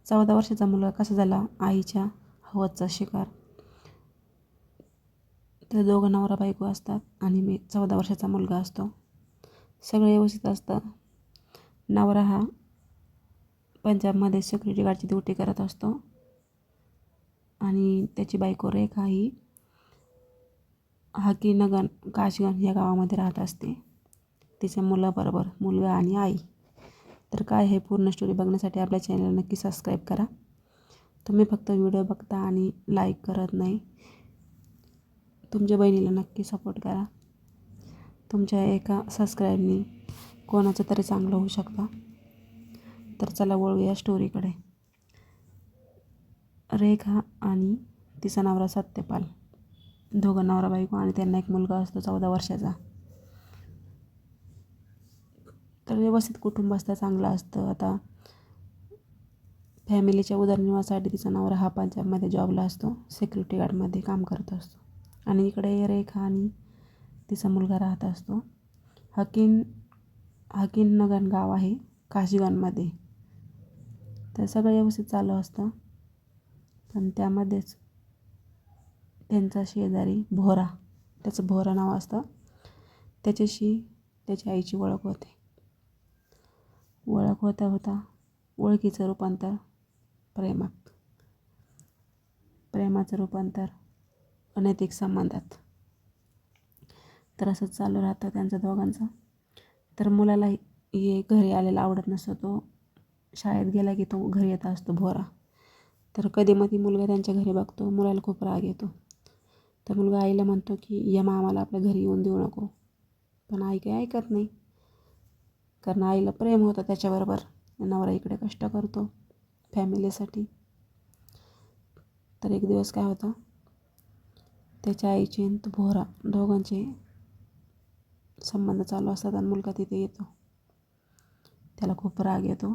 14 वर्षाचा मुलगा कसा झाला आईच्या हवसचा शिकार. तर दोघं नवरा बायको असतात आणि 14 वर्षाचा मुलगा असतो. सगळं व्यवस्थित असतं. नवरा हा पंजाबमध्ये सिक्युरिटी गार्डची ड्युटी करत असतो आणि त्याची बायको रेखा ही हकीनगर काशगंज या गावामध्ये राहत असते तिच्या मुलाबरोबर, मुलगा आणि आई. तर काय हे पूर्ण स्टोरी बघण्यासाठी आपल्या चॅनलला नक्की सबस्क्राईब करा. तुम्ही फक्त व्हिडिओ बघता आणि लाईक करत नाही. तुमच्या बहिणीला नक्की सपोर्ट करा. तुमच्या एका सबस्क्राईबनी कोणाचं तरी चांगलं होऊ शकतं. तर चला वळूया स्टोरीकडे. रेखा आणि तिचा नवरा सत्यपाल, दोघं नवरा बायको आणि त्यांना एक मुलगा असतो 14 वर्षाचा. तर व्यवस्थित कुटुंब असतं, चांगलं असतं. आता फॅमिलीच्या उदरनिर्वाहासाठी तिचा नवरा हा पंजाबमध्ये जॉबला असतो, सिक्युरिटी गार्डमध्ये काम करत असतो आणि इकडे रेखा आणि तिचा मुलगा राहत असतो. हकीनगर गाव आहे काशीगंजमध्ये. तर सगळं व्यवस्थित चालू असतं. पण त्यामध्येच त्यांचा शेजारी भोरा, त्याचं भोरा नाव असतं, त्याच्याशी त्याच्या आईची ओळख होते. ओळख होता होता ओळखीचं रूपांतर प्रेमात, प्रेमाचं रूपांतर अनैतिक संबंधात. तर असंच चालू राहतं त्यांचं दोघांचं. तर मुलाला हे घरी आलेला आवडत नसतो. तो शाळेत गेला की तो घरी येत असतो भोरा. तर कधी मधी मुलगा त्यांच्या घरी बघतो, मुलाला खूप राग येतो. तर मुलगा आईला म्हणतो की या मामाला आपल्या घरी येऊन देऊ नको. पण आई काही ऐकत नाही, कारण आईला प्रेम होतं त्याच्याबरोबर. नवरा इकडे कष्ट करतो फॅमिलीसाठी. तर एक दिवस काय होतं, त्याच्या आईचे आणि तो भोरा दोघांचे संबंध चालू असतात आणि मुलगा तिथे येतो. त्याला खूप राग येतो.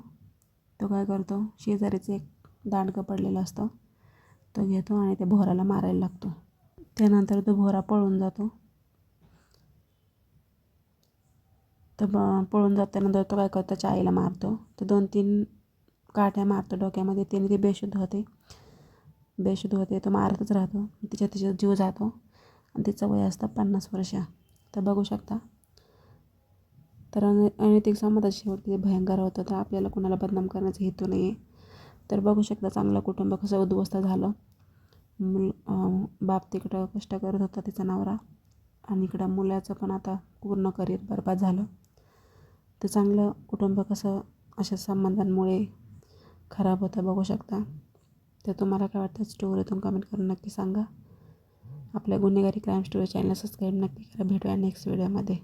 तो काय करतो, शेजारीचं एक दांडकं पडलेलं असतं तो घेतो आणि त्या भोराला मारायला लागतो. त्यानंतर तो भोरा पळून जातो. तर पळून जातानंतर तो काय करतो, त्याच्या आईला मारतो. तो 2-3 काठ्या मारतो डोक्यामध्ये. त्याने ती बेशुद्ध होते. तो मारतच राहतो. तिचा जीव जातो आणि तिचं वय असतं 50 वर्ष. तर बघू शकता. तर अनैतिक संबंधात शेवटी भयंकर होतं. तर आपल्याला कुणाला बदनाम करण्याचा हेतू नाही आहे. तर बघू शकता चांगलं कुटुंब कसं उद्ध्वस्त झालं. बाप तिकडं कष्ट करत होता तिचा नवरा आणि इकडं मुलाचं पण आता पूर्ण करिअर बरबाद झालं. तर चांगलं कुटुंब कसं अशा संबंधांमुळे खराब होतं बघू शकता. तर तुम्हाला काय वाटतं स्टोरीतून कमेंट करून नक्की सांगा. आपल्या गुन्हेगारी क्राईम स्टोरी चॅनल सबस्क्राईब नक्की करा. भेटूया नेक्स्ट व्हिडिओमध्ये.